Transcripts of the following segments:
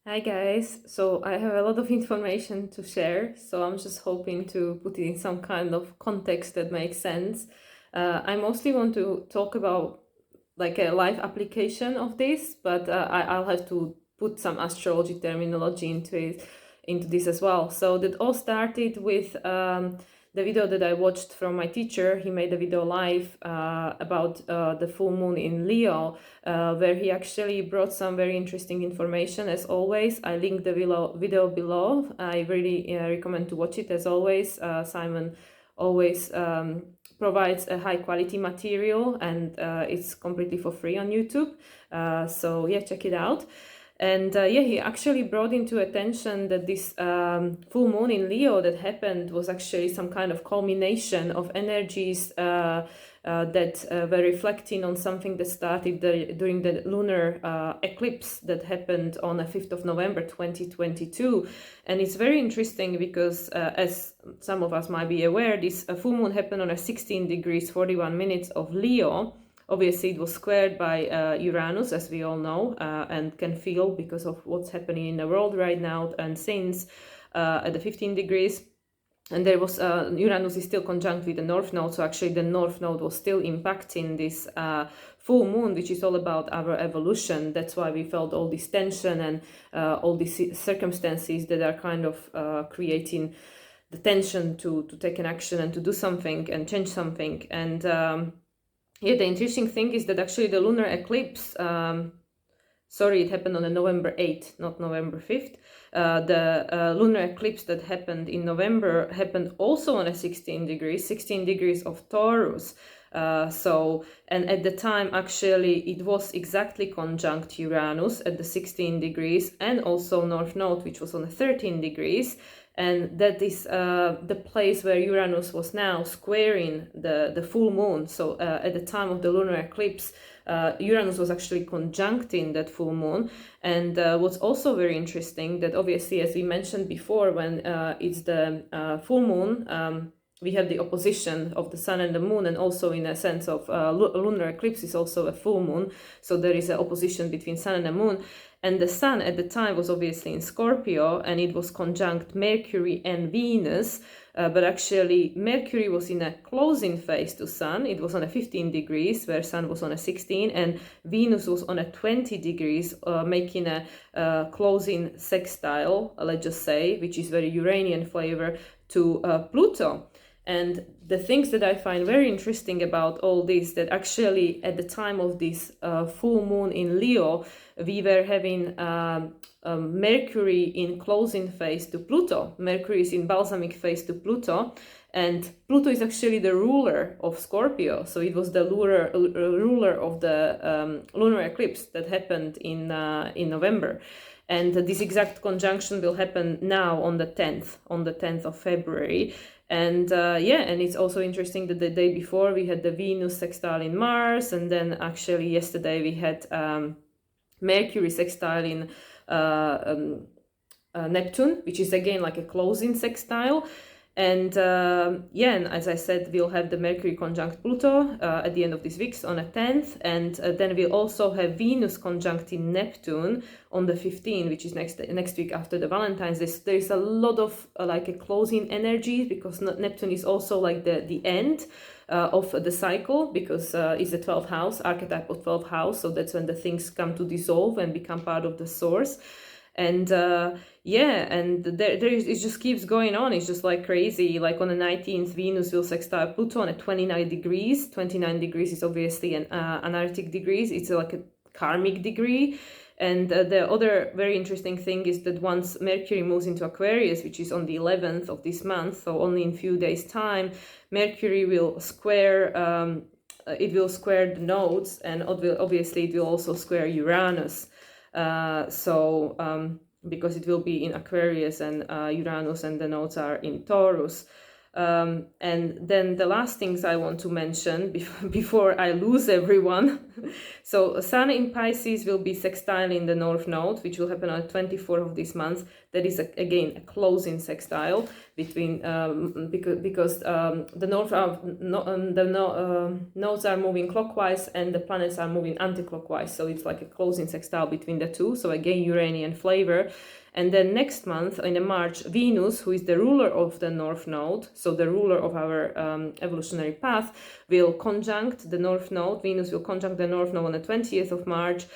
Hi guys, so I have a lot of information to share, so I'm just hoping to put it in some kind of context that makes sense. I mostly want to talk about like a live application of this, but I'll have to put some astrology terminology into this as well. So that all started with the video that I watched from my teacher. He made a video live about the full moon in Leo, where he actually brought some very interesting information. As always, I link the video below. I really recommend to watch it. As always, Simon always provides a high quality material, and it's completely for free on YouTube. So yeah, check it out. And yeah, he actually brought into attention that this full moon in Leo that happened was actually some kind of culmination of energies that were reflecting on something that started during the lunar eclipse that happened on the 5th of November 2022. And it's very interesting because, as some of us might be aware, this full moon happened on a 16 degrees 41 minutes of Leo. Obviously, it was squared by Uranus, as we all know, and can feel because of what's happening in the world right now. And since at the 15 degrees, and there was Uranus is still conjunct with the North Node, so actually the North Node was still impacting this full moon, which is all about our evolution. That's why we felt all this tension and all these circumstances that are kind of creating the tension to take an action and to do something and change something. And yeah, the interesting thing is that actually the lunar eclipse, sorry, it happened on November 8th, not November 5th. The lunar eclipse that happened in November happened also on a 16 degrees of Taurus. And at the time, actually, it was exactly conjunct Uranus at the 16 degrees and also North Node, which was on the 13 degrees. And that is the place where Uranus was now squaring the full moon. So at the time of the lunar eclipse, Uranus was actually conjuncting that full moon. And what's also very interesting, that obviously, as we mentioned before, when it's the full moon, we have the opposition of the sun and the moon, and also in a sense of lunar eclipse is also a full moon. So there is an opposition between sun and the moon. And the sun at the time was obviously in Scorpio, and it was conjunct Mercury and Venus. But actually, Mercury was in a closing phase to Sun. It was on a 15 degrees, where Sun was on a 16, and Venus was on a 20 degrees, making a closing sextile, let's just say, which is very Uranian flavor, to Pluto. And the things that I find very interesting about all this, that actually at the time of this full moon in Leo, we were having Mercury in closing phase to Pluto. Mercury is in balsamic phase to Pluto, and Pluto is actually the ruler of Scorpio. So it was the ruler of the lunar eclipse that happened in November. And this exact conjunction will happen now on the 10th of February. And yeah, and it's also interesting that the day before we had the Venus sextile in Mars, and then actually yesterday we had Mercury sextile in Neptune, which is again like a closing sextile. And yeah, and as I said, we'll have the Mercury conjunct Pluto at the end of this week on the 10th, and then we'll also have Venus conjunct in Neptune on the 15th, which is next week after the Valentine's Day. So there's a lot of like a closing energy, because Neptune is also like the end of the cycle, because it's the 12th house, archetype of 12th house. So that's when the things come to dissolve and become part of the source. And yeah, and it just keeps going on. It's just like crazy. Like on the 19th, Venus will sextile Pluto on at 29 degrees. 29 degrees is obviously an analytic degrees. It's like a karmic degree. And the other very interesting thing is that once Mercury moves into Aquarius, which is on the 11th of this month, so only in a few days' time, Mercury will square it will square the nodes, and obviously it will also square Uranus. Because it will be in Aquarius, and Uranus and the nodes are in Taurus. And then the last things I want to mention before I lose everyone. So Sun in Pisces will be sextile in the North Node, which will happen on the 24th of this month. That is again a closing sextile between because the nodes are moving clockwise and the planets are moving anti-clockwise. So it's like a closing sextile between the two. So again, Uranian flavor. And then next month, in March, Venus, who is the ruler of the North Node, so the ruler of our evolutionary path, will conjunct the North Node. Venus will conjunct the North Node on the 20th of March,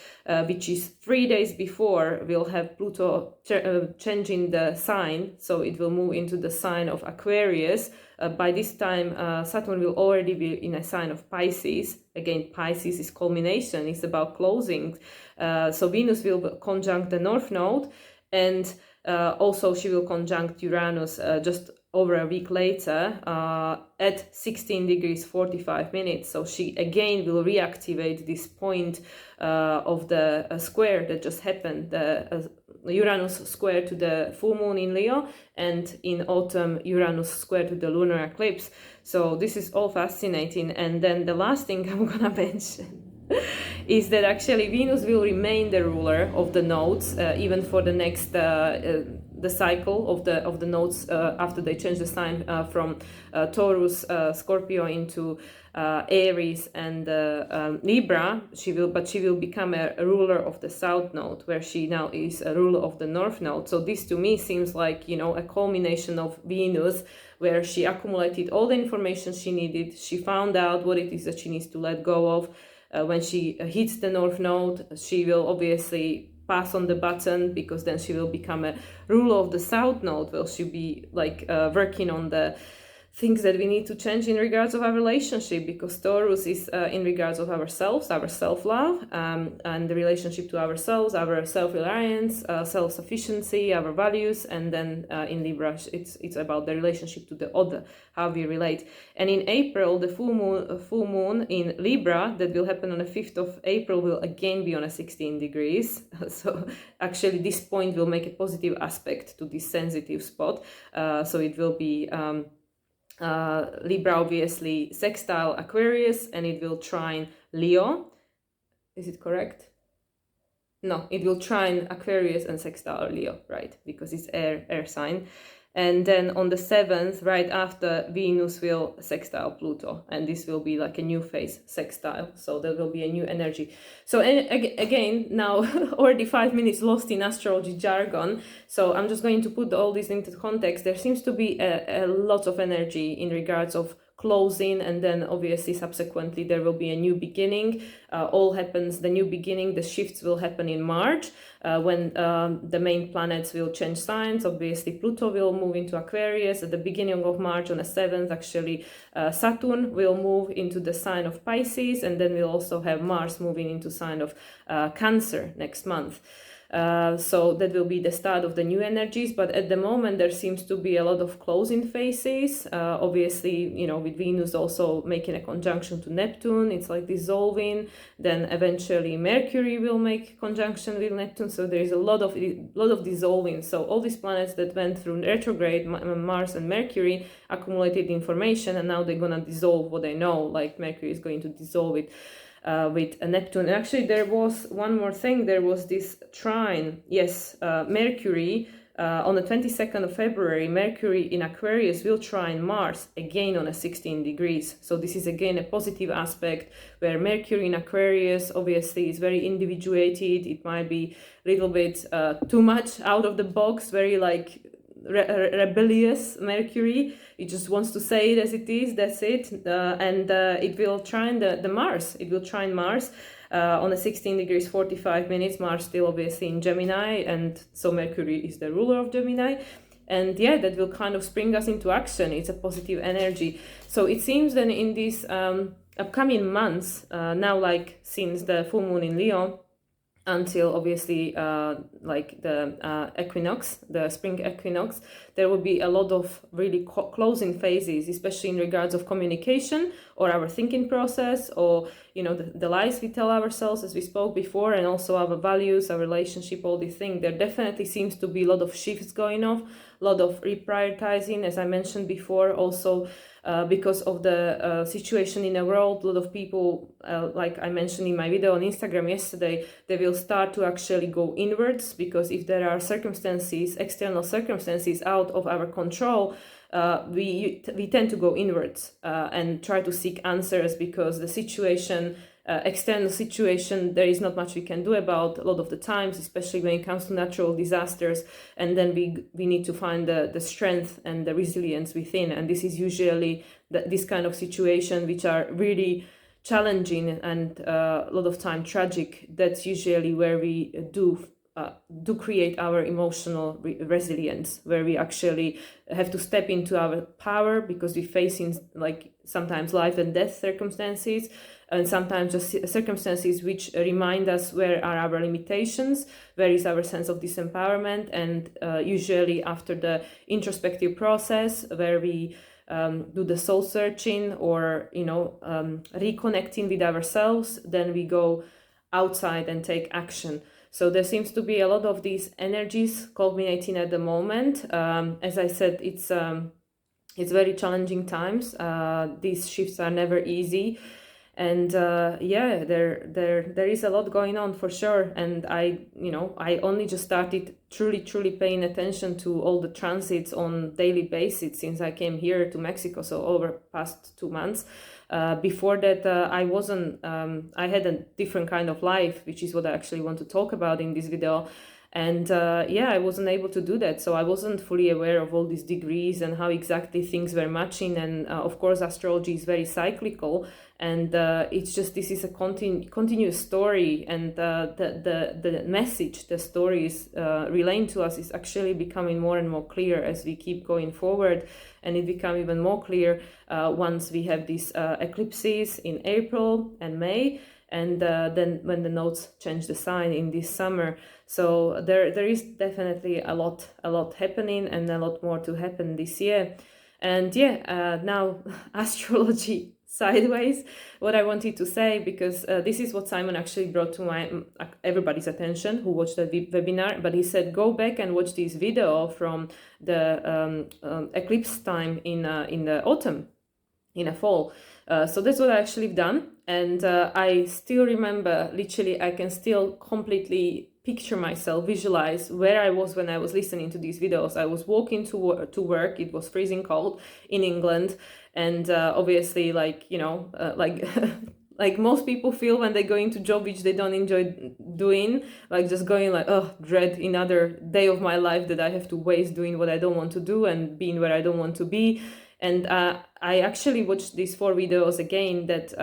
which is 3 days before we'll have Pluto changing the sign. So it will move into the sign of Aquarius. By this time, Saturn will already be in a sign of Pisces. Again, Pisces is culmination, it's about closing. So Venus will conjunct the North Node. And also she will conjunct Uranus just over a week later at 16 degrees 45 minutes. So she again will reactivate this point of the square that just happened, the Uranus square to the full moon in Leo, and in autumn Uranus square to the lunar eclipse. So this is all fascinating. And then the last thing I'm gonna mention is that actually Venus will remain the ruler of the nodes even for the next the cycle of the nodes after they change the sign from Taurus, Scorpio into Aries and Libra. She will become a ruler of the South Node, where she now is a ruler of the North Node. So this to me seems like, you know, a culmination of Venus, where she accumulated all the information she needed. She found out what it is that she needs to let go of. When she hits the North Node, she will obviously pass on the button, because then she will become a ruler of the South Node. Will she be like working on the things that we need to change in regards of our relationship, because Taurus is in regards of ourselves, our self-love, and the relationship to ourselves, our self-reliance, self-sufficiency, our values. And then in Libra, it's about the relationship to the other, how we relate. And in April, the full moon in Libra that will happen on the 5th of April will again be on a 16 degrees. So actually this point will make a positive aspect to this sensitive spot. So it will be Libra obviously sextile Aquarius, and it will trine Leo. Is it correct? No, it will trine Aquarius and sextile Leo, right? Because it's air sign. And then on the 7th, right after, Venus will sextile Pluto, and this will be like a new phase sextile. So there will be a new energy. So again, now already 5 minutes lost in astrology jargon. So I'm just going to put all this into context. There seems to be a lot of energy in regards of closing, and then obviously subsequently there will be a new beginning. All happens, the new beginning, the shifts will happen in March when the main planets will change signs. Obviously Pluto will move into Aquarius at the beginning of March. On the 7th actually Saturn will move into the sign of Pisces, and then we'll also have Mars moving into sign of Cancer next month. So that will be the start of the new energies, but at the moment there seems to be a lot of closing phases. Obviously, you know, with Venus also making a conjunction to Neptune, it's like dissolving. Then eventually Mercury will make conjunction with Neptune, so there is a lot of dissolving. So all these planets that went through retrograde, Mars and Mercury, accumulated information, and now they're gonna dissolve what they know. Like Mercury is going to dissolve it with Neptune. And actually there was one more thing. There was this trine. Yes, Mercury on the 22nd of February, Mercury in Aquarius will trine Mars again on a 16 degrees. So this is again a positive aspect, where Mercury in Aquarius obviously is very individuated. It might be a little bit too much out of the box, very like rebellious Mercury. It just wants to say it as it is, that's it. And it will trine the Mars. It will trine Mars on the 16 degrees 45 minutes. Mars still obviously in Gemini, and so Mercury is the ruler of Gemini. And yeah, that will kind of spring us into action. It's a positive energy. So it seems that in these upcoming months, now like since the full moon in Leo, until obviously like the equinox, the spring equinox. There will be a lot of really closing phases, especially in regards of communication or our thinking process, or the lies we tell ourselves, as we spoke before, and also our values, our relationship, all these things. There definitely seems to be a lot of shifts going on, a lot of reprioritizing, as I mentioned before. Also because of the situation in the world, a lot of people, like I mentioned in my video on Instagram yesterday, they will start to actually go inwards, because if there are circumstances, external circumstances out of our control, we tend to go inwards and try to seek answers, because the situation, external situation, there is not much we can do about a lot of the times, especially when it comes to natural disasters. And then we need to find the strength and the resilience within. And this is usually this kind of situation, which are really challenging and a lot of time tragic. That's usually where we do create our emotional resilience, where we actually have to step into our power, because we're facing like sometimes life and death circumstances, and sometimes just circumstances which remind us where are our limitations, where is our sense of disempowerment. And usually after the introspective process, where we do the soul searching, or reconnecting with ourselves, then we go outside and take action. So there seems to be a lot of these energies culminating at the moment. As I said, it's very challenging times. These shifts are never easy, and there is a lot going on for sure. And I only just started truly paying attention to all the transits on daily basis since I came here to Mexico, so over past 2 months. Before that, I wasn't. I had a different kind of life, which is what I actually want to talk about in this video. And I wasn't able to do that. So I wasn't fully aware of all these degrees and how exactly things were matching. And of course, astrology is very cyclical. And it's just, this is a continuous story. And the message the story is relaying to us is actually becoming more and more clear as we keep going forward. And it becomes even more clear once we have these eclipses in April and May. And then when the nodes change the sign in this summer. So there is definitely a lot happening, and a lot more to happen this year. And now astrology sideways, what I wanted to say, because this is what Simon actually brought to everybody's attention who watched the webinar. But he said, go back and watch this video from the eclipse time in the autumn, in the fall. So that's what I actually done. And I still remember, literally, I can still completely picture myself, visualize where I was when I was listening to these videos. I was walking to work. It was freezing cold in England. And obviously, like like most people feel when they go into job which they don't enjoy doing, like just going like, oh, dread another day of my life that I have to waste doing what I don't want to do and being where I don't want to be. And I actually watched these 4 videos again that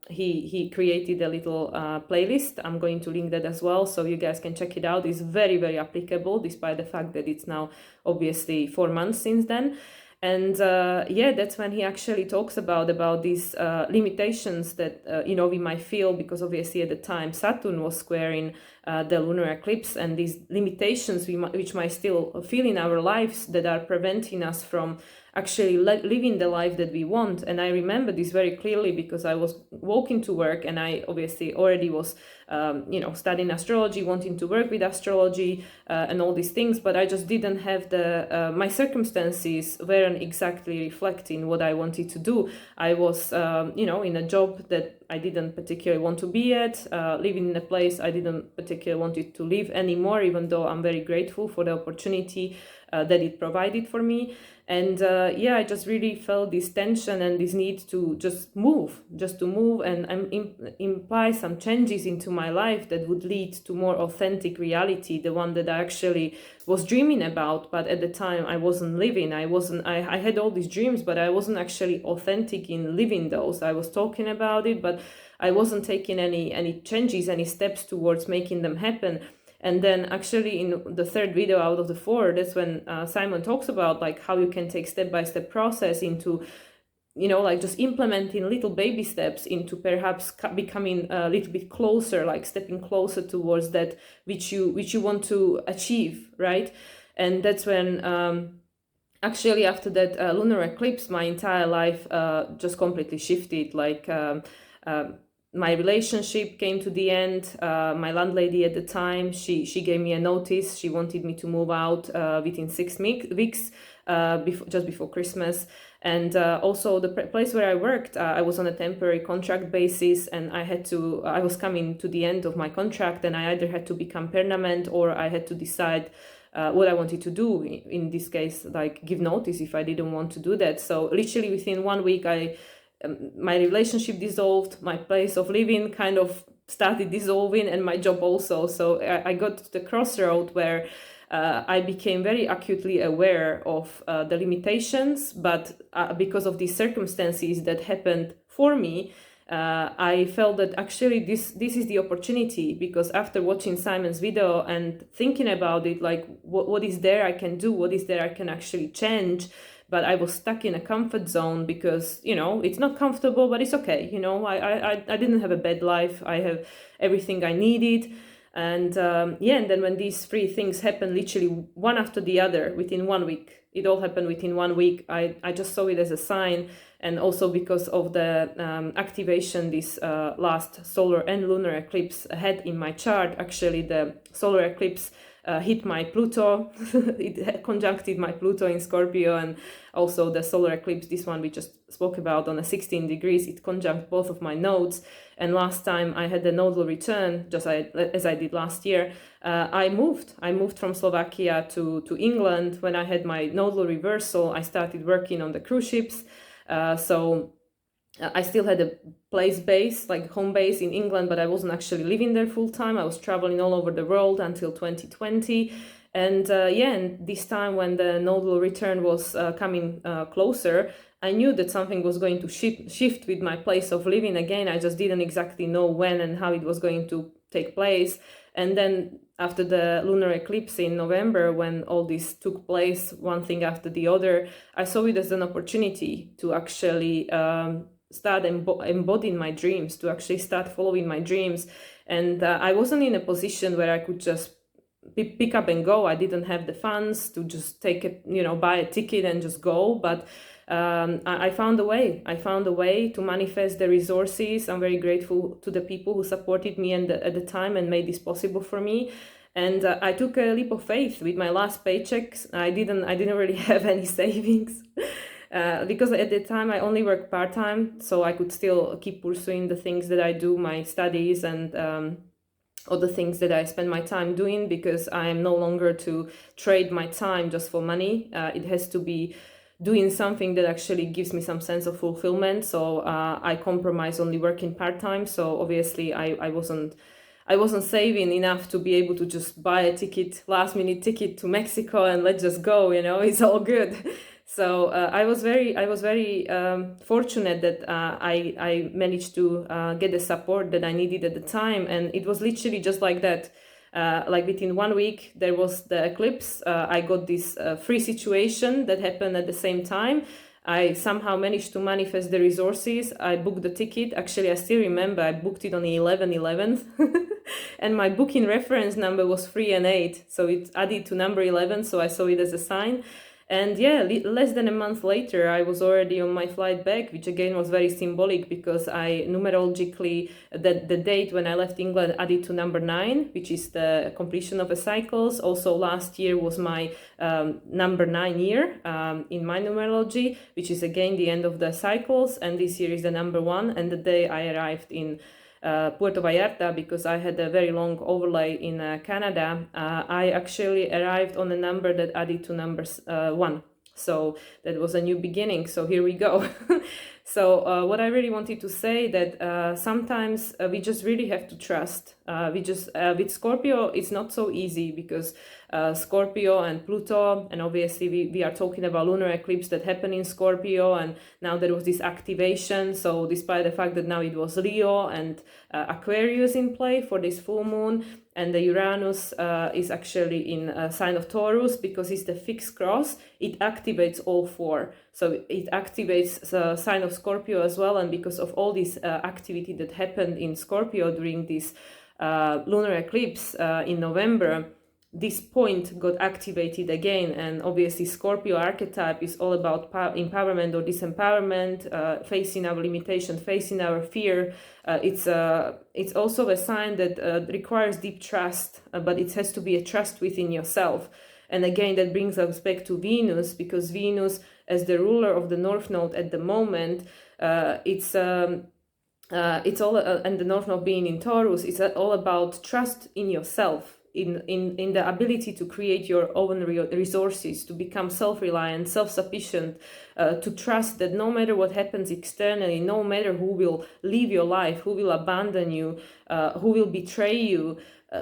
he created a little playlist. I'm going to link that as well, so you guys can check it out. It's very, very applicable, despite the fact that it's now obviously 4 months since then. And that's when he actually talks about these limitations that we might feel, because obviously at the time Saturn was squaring the lunar eclipse, and these limitations which might still feel in our lives that are preventing us from actually living the life that we want. And I remember this very clearly, because I was walking to work, and I obviously already was studying astrology, wanting to work with astrology and all these things, but I just didn't have my circumstances weren't exactly reflecting what I wanted to do. I was in a job that I didn't particularly want to be at, living in a place I didn't particularly want to live anymore, even though I'm very grateful for the opportunity that it provided for me. And I just really felt this tension and this need to just move and imply some changes into my life that would lead to more authentic reality, the one that I actually was dreaming about, but at the time I wasn't living. I had all these dreams, but I wasn't actually authentic in living those. I was talking about it, but I wasn't taking any changes, any steps towards making them happen. And then actually in the 3rd video out of the 4, that's when Simon talks about like how you can take step-by-step process into like just implementing little baby steps into perhaps becoming a little bit closer, like stepping closer towards that which you want to achieve, right? And that's when actually after that lunar eclipse, my entire life just completely shifted. Like my relationship came to the end. My landlady at the time, she gave me a notice. She wanted me to move out within 6 weeks, just before Christmas. And also the place where I worked, I was on a temporary contract basis, and I was coming to the end of my contract, and I either had to become permanent or I had to decide what I wanted to do. In this case, like give notice if I didn't want to do that. So literally within 1 week, my relationship dissolved, my place of living kind of started dissolving, and my job also. So I got to the crossroad where I became very acutely aware of the limitations, but because of these circumstances that happened for me, I felt that actually this is the opportunity, because after watching Simon's video and thinking about it, like what is there I can do, what is there I can actually change. But I was stuck in a comfort zone because, it's not comfortable, but it's okay. I didn't have a bad life. I have everything I needed. And and then when these three things happened, literally one after the other, within 1 week, it all happened within 1 week. I just saw it as a sign. And also because of the activation this last solar and lunar eclipse had in my chart. Actually, the solar eclipse hit my Pluto. It conjuncted my Pluto in Scorpio, and also the solar eclipse, this one we just spoke about, on a 16 degrees, it conjunct both of my nodes. And last time I had the nodal return, just as I did last year, I moved from Slovakia to England. When I had my nodal reversal, I started working on the cruise ships. So I still had a base, like home base in England, but I wasn't actually living there full time. I was traveling all over the world until 2020. And and this time when the nodal return was coming closer, I knew that something was going to shift with my place of living again. I just didn't exactly know when and how it was going to take place. And then after the lunar eclipse in November, when all this took place, one thing after the other, I saw it as an opportunity to actually start embodying my dreams, to actually start following my dreams. And I wasn't in a position where I could just pick up and go. I didn't have the funds to just buy a ticket and just go. But I found a way. I found a way to manifest the resources. I'm very grateful to the people who supported me at the time and made this possible for me. And I took a leap of faith with my last paychecks. I didn't really have any savings. Because at the time I only worked part-time, so I could still keep pursuing the things that I do, my studies and all the things that I spend my time doing, because I am no longer to trade my time just for money. It has to be doing something that actually gives me some sense of fulfillment. So I compromise only working part-time. So obviously I wasn't saving enough to be able to just buy a last minute ticket to Mexico and let's just go, it's all good. So I was very fortunate that I managed to get the support that I needed at the time. And it was literally just like that. Like within 1 week, there was the eclipse. I got this free situation that happened at the same time. I somehow managed to manifest the resources. I booked the ticket. Actually, I still remember I booked it on the 11/11th. And my booking reference number was 3 and 8. So it added to number 11. So I saw it as a sign. And less than a month later, I was already on my flight back, which again was very symbolic, because I numerologically, the date when I left England added to number 9, which is the completion of the cycles. Also last year was my number 9 year in my numerology, which is again the end of the cycles. And this year is the number 1. And the day I arrived in Puerto Vallarta, because I had a very long overlay in Canada, I actually arrived on a number that added to number 1. So that was a new beginning. So here we go. So what I really wanted to say that sometimes we just really have to trust. With Scorpio, it's not so easy because Scorpio and Pluto, and obviously we are talking about lunar eclipse that happened in Scorpio, and now there was this activation. So despite the fact that now it was Leo and Aquarius in play for this full moon, and the Uranus is actually in a sign of Taurus because it's the fixed cross, it activates all four. So it activates the sign of Scorpio as well, and because of all this activity that happened in Scorpio during this lunar eclipse in November, this point got activated again. And obviously Scorpio archetype is all about empowerment or disempowerment, facing our limitation, facing our fear. It's also a sign that requires deep trust, but it has to be a trust within yourself. And again, that brings us back to Venus, because Venus, as the ruler of the North Node at the moment, it's all, and the North Node being in Taurus, it's all about trust in yourself, in the ability to create your own resources, to become self-reliant, self-sufficient, to trust that no matter what happens externally, no matter who will leave your life, who will abandon you, who will betray you,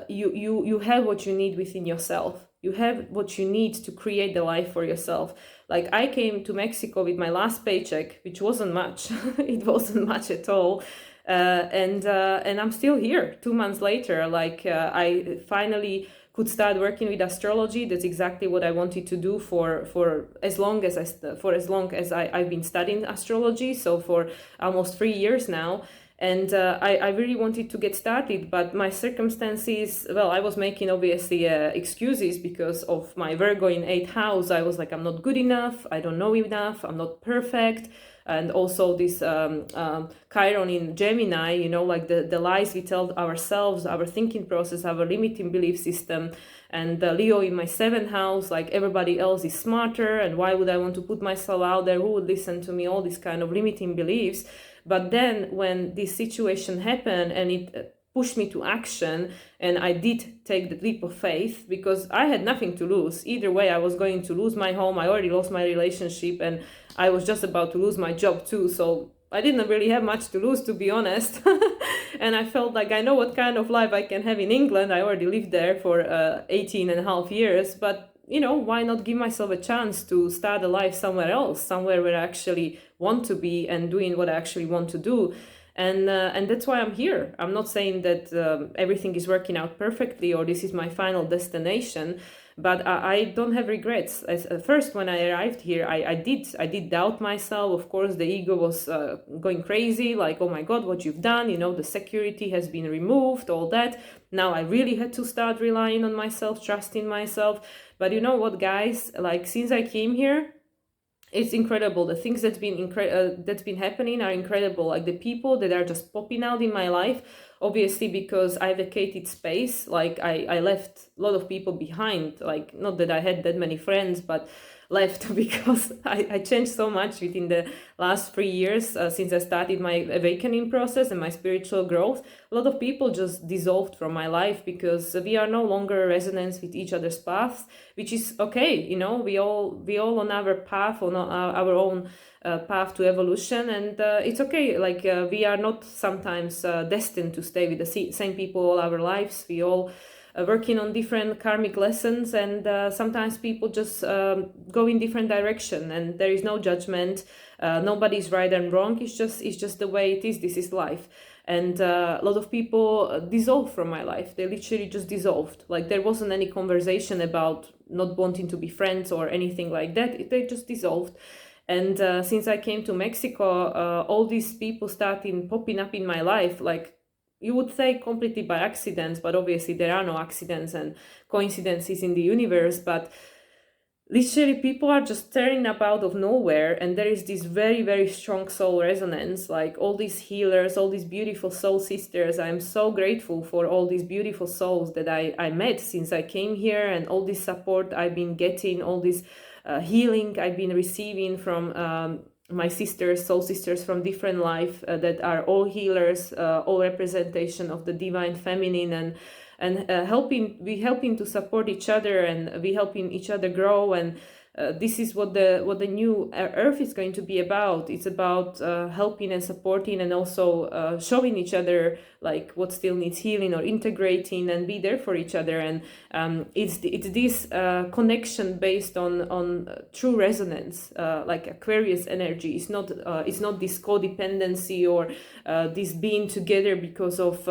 you have what you need within yourself. You have what you need to create the life for yourself. Like, I came to Mexico with my last paycheck, which wasn't much. It wasn't much at all. And I'm still here 2 months later. Like, I finally could start working with astrology. That's exactly what I wanted to do for as long as I've been studying astrology. So for almost 3 years now. And I really wanted to get started, but my circumstances, well, I was making obviously excuses because of my Virgo in 8th house. I was like, I'm not good enough, I don't know enough, I'm not perfect. And also this Chiron in Gemini, you know, like the lies we tell ourselves, our thinking process, our limiting belief system. And Leo in my 7th house, like everybody else is smarter, and why would I want to put myself out there? Who would listen to me? All these kind of limiting beliefs. But then when this situation happened and it pushed me to action, and I did take the leap of faith, because I had nothing to lose. Either way, I was going to lose my home. I already lost my relationship, and I was just about to lose my job too. So I didn't really have much to lose, to be honest. And I felt like I know what kind of life I can have in England. I already lived there for 18 and a half years, but you know, why not give myself a chance to start a life somewhere else, somewhere where I actually want to be and doing what I actually want to do. And that's why I'm here. I'm not saying that everything is working out perfectly or this is my final destination, but I don't have regrets. At first, when I arrived here, I did doubt myself. Of course, the ego was going crazy, like, oh my God, what you've done, you know, the security has been removed, all that. Now I really had to start relying on myself, trusting myself. But you know what, guys, like, since I came here, it's incredible. The things that's been happening are incredible. Like, the people that are just popping out in my life, obviously because I vacated space. Like, I left a lot of people behind. Like, not that I had that many friends, but left because I changed so much within the last 3 years since I started my awakening process and my spiritual growth. A lot of people just dissolved from my life because we are no longer resonance with each other's paths, which is okay. You know, we all on our path, on our own path to evolution, and it's okay. Like, we are not sometimes destined to stay with the same people all our lives. We all working on different karmic lessons, and sometimes people just go in different direction, and there is no judgment. Nobody's right and wrong. It's just the way it is. This is life. And a lot of people dissolved from my life. They literally just dissolved. Like, there wasn't any conversation about not wanting to be friends or anything like that. They just dissolved. And since I came to Mexico, all these people started popping up in my life, like, you would say completely by accidents, but obviously there are no accidents and coincidences in the universe. But literally, people are just turning up out of nowhere, and there is this very, very strong soul resonance. Like, all these healers, all these beautiful soul sisters. I'm so grateful for all these beautiful souls that I met since I came here, and all this support I've been getting, all this healing I've been receiving from my sisters, soul sisters from different life that are all healers, all representation of the divine feminine, and helping to support each other, and we helping each other grow. And This is what the new Earth is going to be about. It's about helping and supporting, and also showing each other like what still needs healing, or integrating and be there for each other. And it's this connection based on true resonance, like Aquarius energy. It's not this codependency, or this being together because of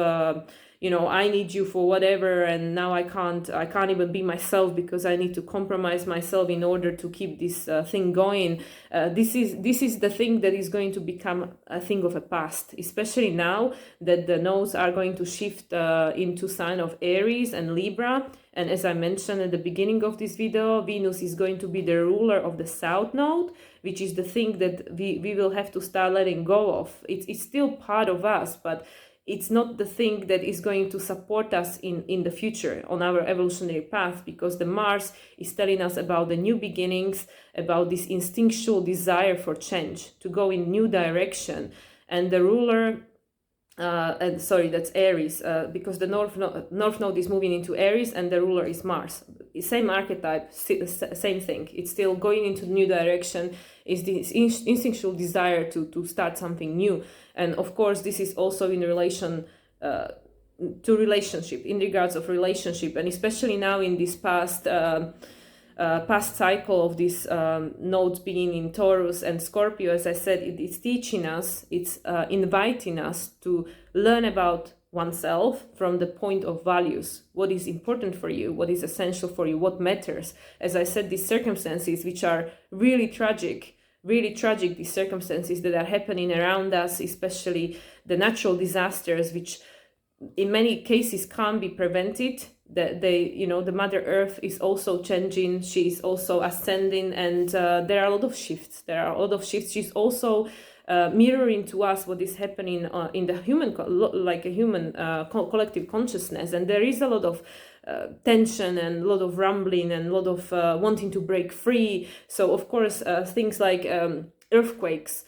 I need you for whatever, and now I can't even be myself because I need to compromise myself in order to keep this thing going. This is the thing that is going to become a thing of a past, especially now that the nodes are going to shift into sign of Aries and Libra. And as I mentioned at the beginning of this video, Venus is going to be the ruler of the South Node, which is the thing that we will have to start letting go of. It's still part of us, but it's not the thing that is going to support us in the future on our evolutionary path, because the Mars is telling us about the new beginnings, about this instinctual desire for change, to go in new direction. And the ruler, that's Aries, because the North Node is moving into Aries and the ruler is Mars. Same archetype, same thing. It's still going into new direction, is this instinctual desire to start something new. And of course, this is also in relation to relationship, in regards of relationship, and especially now in this past cycle of these nodes being in Taurus and Scorpio. As I said, it's teaching us, it's inviting us to learn about oneself from the point of values. What is important for you? What is essential for you? What matters? As I said, these circumstances, which are really tragic, these circumstances that are happening around us, especially the natural disasters, which in many cases can't be prevented. That the Mother Earth is also changing. She is also ascending, and there are a lot of shifts. She's also mirroring to us what is happening in the human, collective consciousness. And there is a lot of tension and a lot of rumbling and a lot of wanting to break free. So of course, things like earthquakes,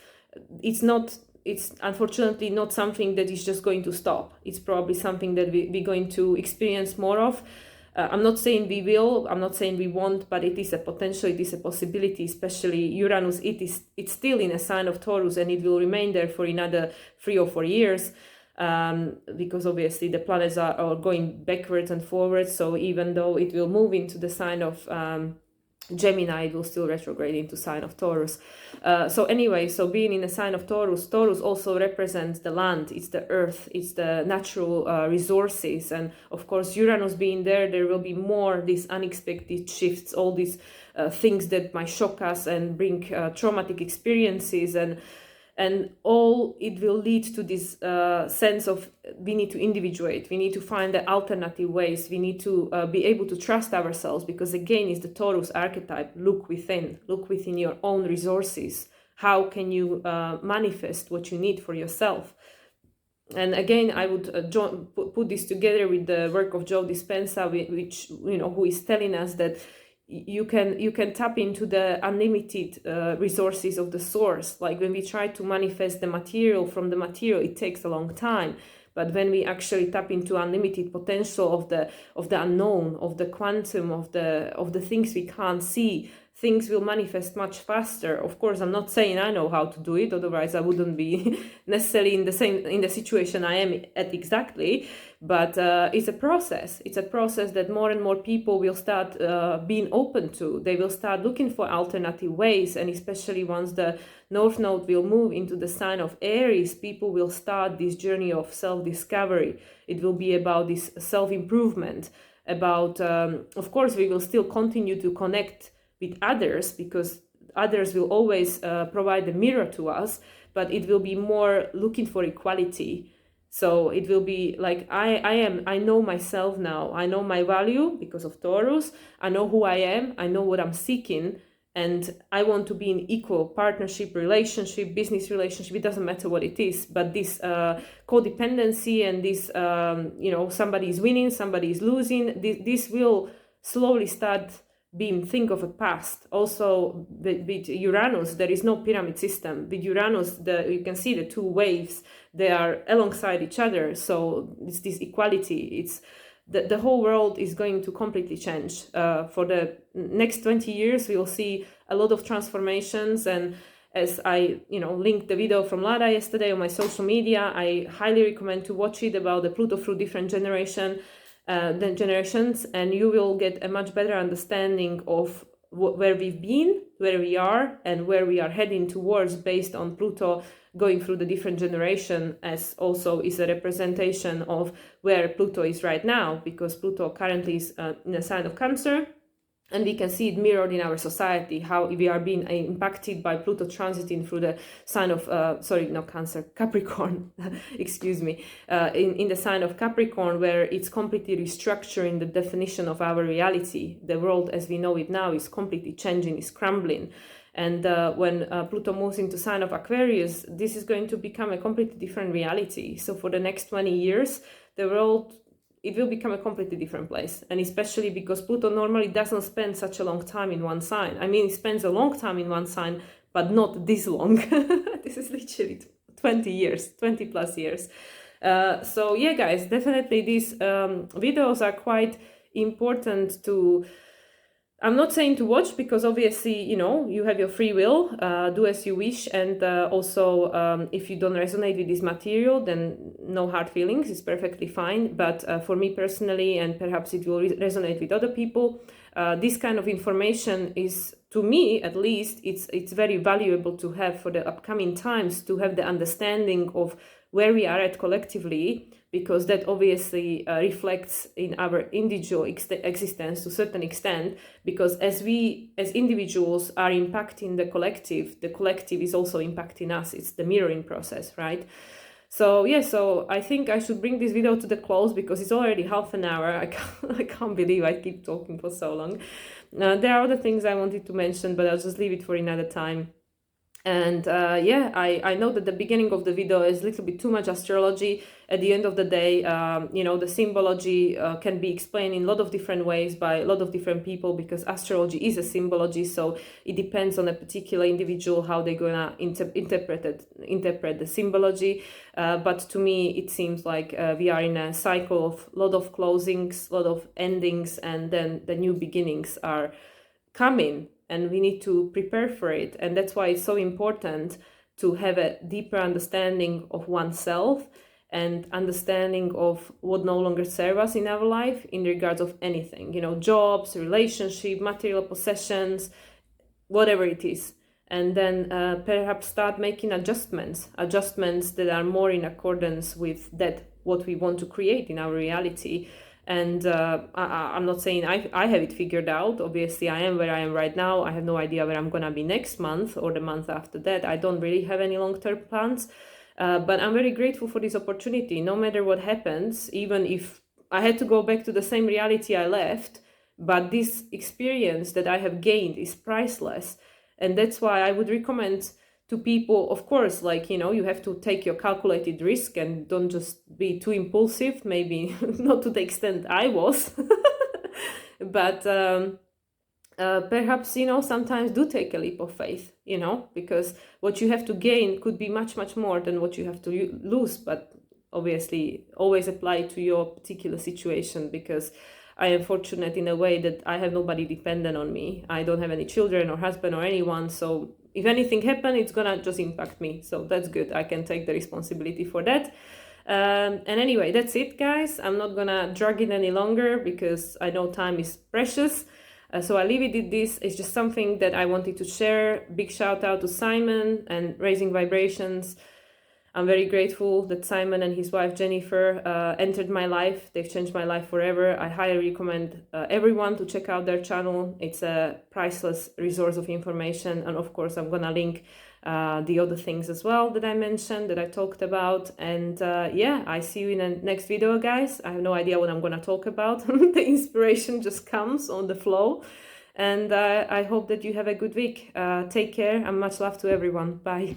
it's unfortunately not something that is just going to stop. It's probably something that we're going to experience more of. I'm not saying we will, I'm not saying we won't, but it is a potential, it is a possibility, especially Uranus. It's still in a sign of Taurus, and it will remain there for another 3 or 4 years, because obviously the planets are going backwards and forwards. So even though it will move into the sign of Gemini, it will still retrograde into sign of Taurus. So being in a sign of Taurus also represents the land, it's the earth, it's the natural resources. And of course, Uranus being there will be more these unexpected shifts, all these things that might shock us and bring traumatic experiences, and all it will lead to this sense of we need to individuate, we need to find the alternative ways, we need to be able to trust ourselves, because again, it's the Taurus archetype. Look within your own resources. How can you manifest what you need for yourself? And again, I would put this together with the work of Joe Dispenza, which who is telling us that you can tap into the unlimited resources of the source. Like when we try to manifest the material from the material, it takes a long time. But when we actually tap into unlimited potential of the unknown, of the quantum, of the things we can't see, things will manifest much faster. Of course, I'm not saying I know how to do it, otherwise I wouldn't be necessarily in the situation I am at exactly. But it's a process. It's a process that more and more people will start being open to. They will start looking for alternative ways, and especially once the North Node will move into the sign of Aries, people will start this journey of self-discovery. It will be about this self-improvement, about, of course, we will still continue to connect with others, because others will always provide a mirror to us, but it will be more looking for equality. So it will be like I know myself now. I know my value because of Taurus. I know who I am. I know what I'm seeking, and I want to be in equal partnership, relationship, business relationship. It doesn't matter what it is, but this codependency and this somebody is winning, somebody is losing. This will slowly start being thing of a past. Also with Uranus, there is no pyramid system. With Uranus, you can see the two waves, they are alongside each other. So it's this equality. It's the whole world is going to completely change. For the next 20 years, we will see a lot of transformations. And as I, linked the video from Lara yesterday on my social media, I highly recommend to watch it about the Pluto through different generations, and you will get a much better understanding of where we've been, where we are, and where we are heading towards based on Pluto going through the different generation, as also is a representation of where Pluto is right now, because Pluto currently is in a sign of Cancer. And we can see it mirrored in our society, how we are being impacted by Pluto transiting through the sign of, Capricorn, excuse me, in the sign of Capricorn, where it's completely restructuring the definition of our reality. The world as we know it now is completely changing, is crumbling. And when Pluto moves into sign of Aquarius, this is going to become a completely different reality. So for the next 20 years, the world, it will become a completely different place. And especially because Pluto normally doesn't spend such a long time in one sign. I mean, it spends a long time in one sign, but not this long. This is literally 20 years, 20 plus years. So yeah, guys, definitely these videos are quite important to... I'm not saying to watch, because obviously, you have your free will, do as you wish. And also, if you don't resonate with this material, then no hard feelings, it's perfectly fine. But for me personally, and perhaps it will resonate with other people, this kind of information is, to me at least, it's very valuable to have for the upcoming times, to have the understanding of where we are at collectively, because that obviously reflects in our individual existence to a certain extent, because as we as individuals are impacting the collective is also impacting us. It's the mirroring process, right? So yeah, so I think I should bring this video to the close, because it's already half an hour. I can't believe I keep talking for so long. There are other things I wanted to mention, but I'll just leave it for another time. And yeah, I know that the beginning of the video is a little bit too much astrology. At the end of the day, the symbology can be explained in a lot of different ways by a lot of different people, because astrology is a symbology. So it depends on a particular individual how they're gonna interpret the symbology. But to me, it seems like we are in a cycle of a lot of closings, a lot of endings, and then the new beginnings are coming. And we need to prepare for it. And that's why it's so important to have a deeper understanding of oneself and understanding of what no longer serves us in our life in regards of anything, jobs, relationship, material possessions, whatever it is. And then perhaps start making adjustments that are more in accordance with that, what we want to create in our reality. And I'm not saying I have it figured out. Obviously, I am where I am right now. I have no idea where I'm going to be next month or the month after that. I don't really have any long-term plans. But I'm very grateful for this opportunity. No matter what happens, even if I had to go back to the same reality I left, but this experience that I have gained is priceless. And that's why I would recommend to people, of course, you have to take your calculated risk and don't just be too impulsive, maybe not to the extent I was, but perhaps, sometimes do take a leap of faith, because what you have to gain could be much, much more than what you have to lose. But obviously always apply to your particular situation, because I am fortunate in a way that I have nobody dependent on me. I don't have any children or husband or anyone. So if anything happens, it's gonna just impact me. So that's good. I can take the responsibility for that. And anyway, that's it, guys. I'm not gonna drag it any longer, because I know time is precious. So I leave it at this. It's just something that I wanted to share. Big shout out to Simon and Raising Vibrations. I'm very grateful that Simon and his wife Jennifer entered my life. They've changed my life forever. I highly recommend everyone to check out their channel. It's a priceless resource of information. And of course, I'm gonna link the other things as well that I mentioned, that I talked about. And yeah, I see you in the next video, guys. I have no idea what I'm gonna talk about. The inspiration just comes on the flow. And I hope that you have a good week. Take care and much love to everyone. Bye.